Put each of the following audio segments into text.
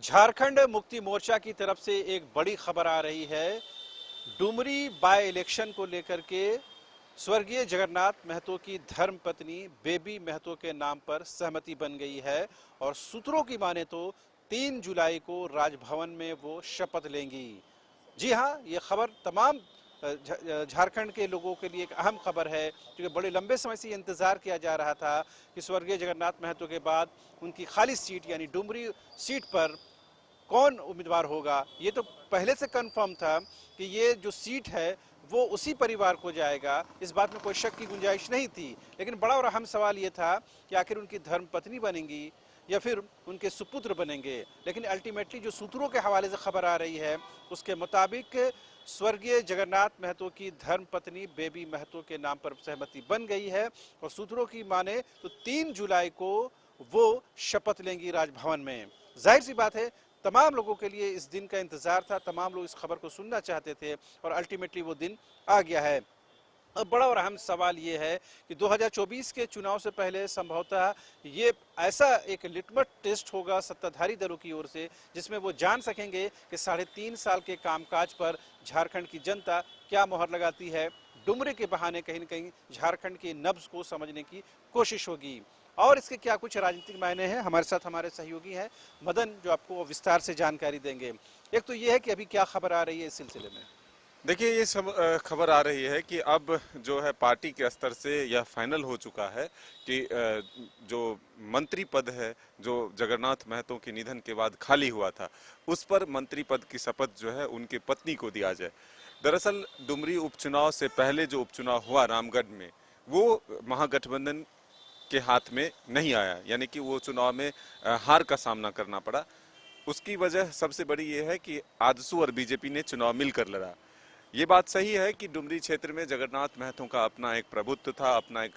झारखंड मुक्ति मोर्चा की तरफ से एक बड़ी खबर आ रही है। डुमरी बाय इलेक्शन को लेकर के स्वर्गीय जगन्नाथ महतो की धर्मपत्नी बेबी महतो के नाम पर सहमति बन गई है और सूत्रों की माने तो 3 जुलाई को राजभवन में वो शपथ लेंगी। जी हाँ, ये खबर तमाम झारखंड के लोगों के लिए एक अहम खबर है, क्योंकि बड़े लंबे समय से ये इंतज़ार किया जा रहा था कि स्वर्गीय जगन्नाथ महतो के बाद उनकी खाली सीट यानी डुमरी सीट पर कौन उम्मीदवार होगा। ये तो पहले से कंफर्म था कि ये जो सीट है वो उसी परिवार को जाएगा, इस बात में कोई शक की गुंजाइश नहीं थी। लेकिन बड़ा और अहम सवाल ये था कि आखिर उनकी धर्मपत्नी बनेंगी या फिर उनके सुपुत्र बनेंगे। लेकिन अल्टीमेटली जो सूत्रों के हवाले से खबर आ रही है उसके मुताबिक स्वर्गीय जगन्नाथ महतो की धर्मपत्नी बेबी महतो के नाम पर सहमति बन गई है और सूत्रों की माने तो 3 जुलाई को वो शपथ लेंगी राजभवन में। जाहिर सी बात है, तमाम लोगों के लिए इस दिन का इंतजार था, तमाम लोग इस खबर को सुनना चाहते थे और अल्टीमेटली वो दिन आ गया है। अब बड़ा और अहम सवाल ये है कि 2024 के चुनाव से पहले संभवतः ये ऐसा एक लिटमस टेस्ट होगा सत्ताधारी दलों की ओर से, जिसमें वो जान सकेंगे कि 3.5 साल के कामकाज पर झारखंड की जनता क्या मोहर लगाती है। डुमरे के बहाने कहीं न कहीं झारखंड की नब्ज को समझने की कोशिश होगी। और इसके क्या कुछ राजनीतिक मायने हैं, हमारे साथ हमारे सहयोगी हैं मदन, जो आपको विस्तार से जानकारी देंगे। एक तो ये है कि अभी क्या खबर आ रही है इस सिलसिले में। देखिए, ये सब खबर आ रही है कि अब जो है पार्टी के स्तर से यह फाइनल हो चुका है कि जो मंत्री पद है जो जगन्नाथ महतो के निधन के बाद खाली हुआ था, उस पर मंत्री पद की शपथ जो है उनके पत्नी को दिया जाए। दरअसल डुमरी उपचुनाव से पहले जो उपचुनाव हुआ रामगढ़ में, वो महागठबंधन के हाथ में नहीं आया, यानी कि वो चुनाव में हार का सामना करना पड़ा। उसकी वजह सबसे बड़ी ये है कि आजसू और बीजेपी ने चुनाव मिलकर लड़ा। ये बात सही है कि डुमरी क्षेत्र में जगन्नाथ महतो का अपना एक प्रभुत्व था, अपना एक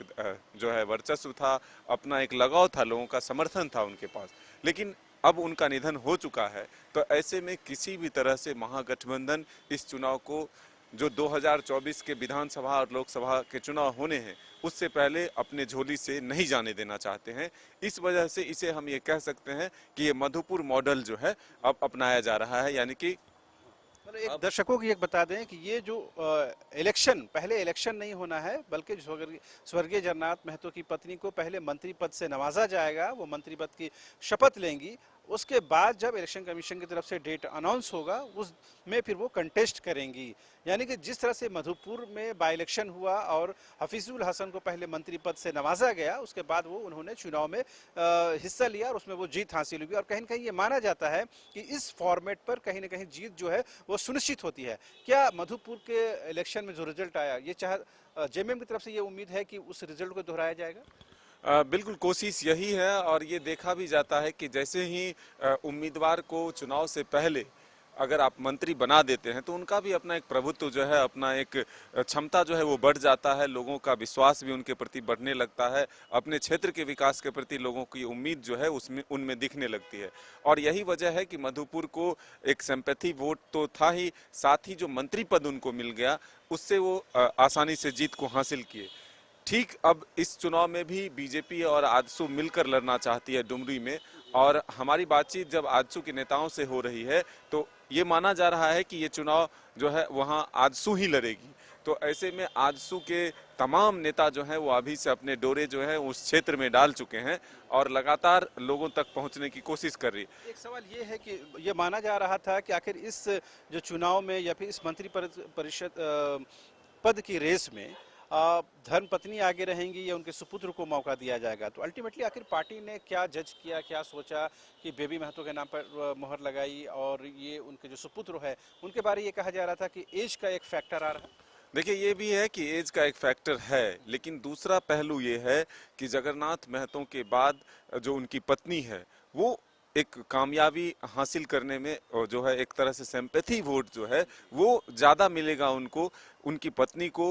जो है वर्चस्व था, अपना एक लगाव था, लोगों का समर्थन था उनके पास। लेकिन अब उनका निधन हो चुका है, तो ऐसे में किसी भी तरह से महागठबंधन इस चुनाव को, जो 2024 के विधानसभा और लोकसभा के चुनाव होने हैं, उससे पहले अपने झोली से नहीं जाने देना चाहते हैं। इस वजह से इसे हम ये कह सकते हैं कि ये मधुपुर मॉडल जो है अब अपनाया जा रहा है, यानी कि एक दर्शकों की एक बता दें कि ये जो इलेक्शन, पहले इलेक्शन नहीं होना है, बल्कि स्वर्गीय जगन्नाथ महतो की पत्नी को पहले मंत्री पद से नवाजा जाएगा, वो मंत्री पद की शपथ लेंगी। उसके बाद जब इलेक्शन कमीशन की तरफ से डेट अनाउंस होगा उस में फिर वो कंटेस्ट करेंगी। यानी कि जिस तरह से मधुपुर में बाई इलेक्शन हुआ और हफीजुल हसन को पहले मंत्री पद से नवाजा गया, उसके बाद वो उन्होंने चुनाव में हिस्सा लिया और उसमें वो जीत हासिल हुई। और कहीं ना कहीं ये माना जाता है कि इस फॉर्मेट पर कहीं ना कहीं जीत जो है वो सुनिश्चित होती है। क्या मधुपुर के इलेक्शन में जो रिजल्ट आया, ये चाहे जेएमएम की तरफ से ये उम्मीद है कि उस रिजल्ट को दोहराया जाएगा? बिल्कुल कोशिश यही है, और ये देखा भी जाता है कि जैसे ही उम्मीदवार को चुनाव से पहले अगर आप मंत्री बना देते हैं, तो उनका भी अपना एक प्रभुत्व जो है, अपना एक क्षमता जो है वो बढ़ जाता है, लोगों का विश्वास भी उनके प्रति बढ़ने लगता है, अपने क्षेत्र के विकास के प्रति लोगों की उम्मीद जो है उसमें उनमें दिखने लगती है। और यही वजह है कि मधुपुर को एक सिंपैथी वोट तो था ही, साथ ही जो मंत्री पद उनको मिल गया उससे वो आसानी से जीत को हासिल किए। ठीक अब इस चुनाव में भी बीजेपी और आजसू मिलकर लड़ना चाहती है डुमरी में, और हमारी बातचीत जब आजसू के नेताओं से हो रही है तो ये माना जा रहा है कि ये चुनाव जो है वहाँ आजसू ही लड़ेगी। तो ऐसे में आजसू के तमाम नेता जो हैं वो अभी से अपने डोरे जो है उस क्षेत्र में डाल चुके हैं और लगातार लोगों तक पहुंचने की कोशिश कर रही है। एक सवाल ये है कि ये माना जा रहा था कि आखिर इस जो चुनाव में या फिर इस मंत्री परिषद पद की रेस में धर्मपत्नी आगे रहेंगी या उनके सुपुत्र को मौका दिया जाएगा। तो अल्टीमेटली आखिर पार्टी ने क्या जज किया, क्या सोचा कि बेबी महतो के नाम पर मोहर लगाई और ये उनके जो सुपुत्र है उनके बारे में ये कहा जा रहा था कि एज का एक फैक्टर आ रहा है। देखिए, ये भी है कि एज का एक फैक्टर है, लेकिन दूसरा पहलू ये है कि जगन्नाथ महतो के बाद जो उनकी पत्नी है वो एक कामयाबी हासिल करने में, और जो है एक तरह से सिंपैथी वोट जो है वो ज़्यादा मिलेगा उनको, उनकी पत्नी को,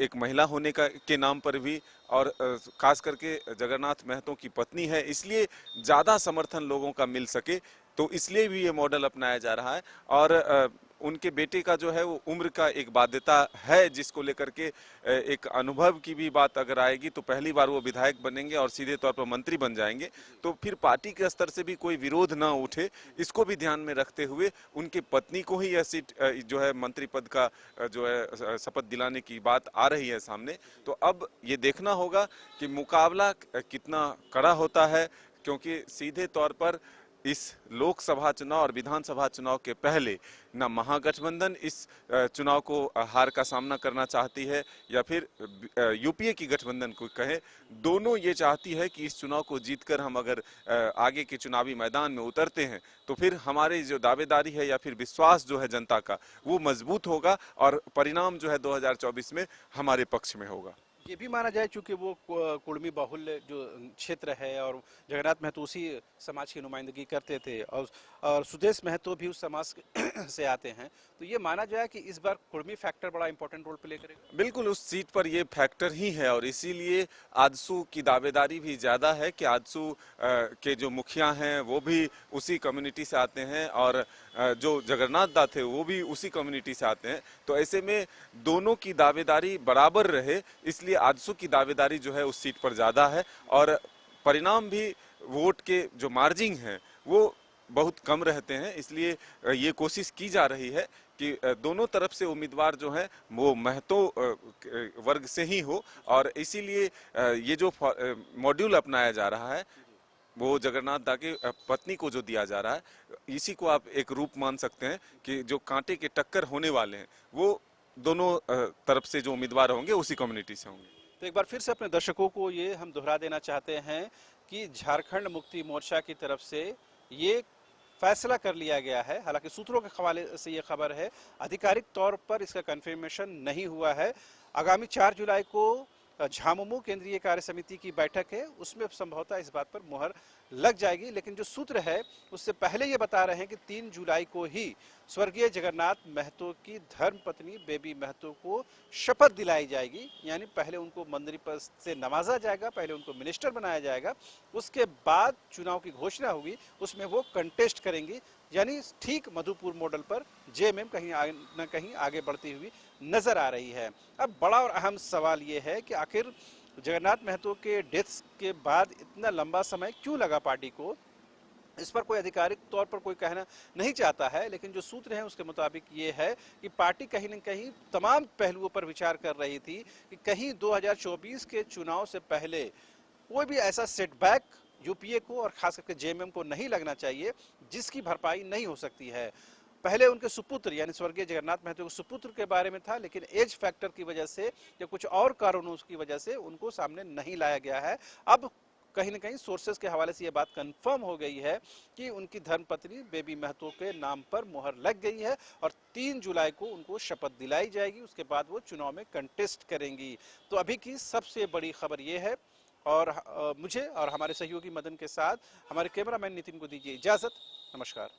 एक महिला होने का के नाम पर भी, और खास करके जगन्नाथ महतो की पत्नी है, इसलिए ज़्यादा समर्थन लोगों का मिल सके, तो इसलिए भी ये मॉडल अपनाया जा रहा है। और उनके बेटे का जो है वो उम्र का एक बाध्यता है, जिसको लेकर के एक अनुभव की भी बात अगर आएगी तो पहली बार वो विधायक बनेंगे और सीधे तौर पर मंत्री बन जाएंगे, तो फिर पार्टी के स्तर से भी कोई विरोध ना उठे, इसको भी ध्यान में रखते हुए उनकी पत्नी को ही यह सीट जो है मंत्री पद का जो है शपथ दिलाने की बात आ रही है सामने। तो अब ये देखना होगा कि मुकाबला कितना कड़ा होता है, क्योंकि सीधे तौर पर इस लोकसभा चुनाव और विधानसभा चुनाव के पहले ना महागठबंधन इस चुनाव को हार का सामना करना चाहती है या फिर यूपीए की गठबंधन को कहे, दोनों ये चाहती है कि इस चुनाव को जीतकर हम अगर आगे के चुनावी मैदान में उतरते हैं तो फिर हमारी जो दावेदारी है या फिर विश्वास जो है जनता का वो मजबूत होगा और परिणाम जो है 2024 में हमारे पक्ष में होगा। ये भी माना जाए चूंकि वो कुर्मी बाहुल्य जो क्षेत्र है और जगन्नाथ महतो उसी समाज की नुमाइंदगी करते थे और सुदेश महतो भी उस समाज से आते हैं, तो ये माना जाए कि इस बार कुर्मी फैक्टर बड़ा इंपॉर्टेंट रोल प्ले करेगा। बिल्कुल उस सीट पर ये फैक्टर ही है और इसीलिए आजसू की दावेदारी भी ज़्यादा है कि आजसू के जो मुखिया हैं वो भी उसी कम्युनिटी से आते हैं और जो जगन्नाथ दा थे वो भी उसी कम्युनिटी से आते हैं। तो ऐसे में दोनों की दावेदारी बराबर रहे, इसलिए आजसू की दावेदारी जो है उस सीट पर ज़्यादा है और परिणाम भी वोट के जो मार्जिन हैं वो बहुत कम रहते हैं। इसलिए ये कोशिश की जा रही है कि दोनों तरफ से उम्मीदवार जो हैं वो महतो वर्ग से ही हो और इसीलिए ये जो मॉड्यूल अपनाया जा रहा है वो जगन्नाथ दा के पत्नी को जो दिया जा रहा है, इसी को आप एक रूप मान सकते हैं कि जो कांटे के टक्कर होने वाले हैं वो दोनों तरफ से जो उम्मीदवार होंगे उसी कम्युनिटी से होंगे। तो एक बार फिर से अपने दर्शकों को ये हम दोहरा देना चाहते हैं कि झारखंड मुक्ति मोर्चा की तरफ से ये फैसला कर लिया गया है। हालांकि सूत्रों के हवाले से ये खबर है, आधिकारिक तौर पर इसका कंफर्मेशन नहीं हुआ है। आगामी 4 जुलाई को झामुमो केंद्रीय कार्य समिति की बैठक है, उसमें संभवतः इस बात पर मुहर लग जाएगी। लेकिन जो सूत्र है उससे पहले ये बता रहे हैं कि 3 जुलाई को ही स्वर्गीय जगन्नाथ महतो की धर्मपत्नी बेबी महतो को शपथ दिलाई जाएगी, यानी पहले उनको मंत्री पद से नवाजा जाएगा, पहले उनको मिनिस्टर बनाया जाएगा, उसके बाद चुनाव की घोषणा होगी, उसमें वो कंटेस्ट करेंगी। यानी ठीक मधुपुर मॉडल पर जेएमएम कहीं न कहीं आगे बढ़ती हुई नजर आ रही है। अब बड़ा और अहम सवाल ये है कि आखिर जगन्नाथ महतो के डेथ के बाद इतना लंबा समय क्यों लगा पार्टी को, इस पर कोई आधिकारिक तौर पर कोई कहना नहीं चाहता है। लेकिन जो सूत्र हैं उसके मुताबिक ये है कि पार्टी कहीं न कहीं तमाम पहलुओं पर विचार कर रही थी कि कहीं 2024 के चुनाव से पहले कोई भी ऐसा सेटबैक यूपीए को और खास करके जेएमएम को नहीं लगना चाहिए जिसकी भरपाई नहीं हो सकती है। पहले उनके सुपुत्र यानी स्वर्गीय जगन्नाथ महतो के सुपुत्र के बारे में था, लेकिन एज फैक्टर की वजह से या कुछ और कारणों की वजह से उनको सामने नहीं लाया गया है। अब कहीं न कहीं सोर्सेज के हवाले से ये बात कंफर्म हो गई है कि उनकी धर्मपत्नी बेबी महतो के नाम पर मुहर लग गई है और 3 जुलाई को उनको शपथ दिलाई जाएगी। उसके बाद वो चुनाव में कंटेस्ट करेंगी। तो अभी की सबसे बड़ी खबर ये है और मुझे और हमारे सहयोगी मदन के साथ हमारे कैमरामैन नितिन को दीजिए इजाजत। नमस्कार।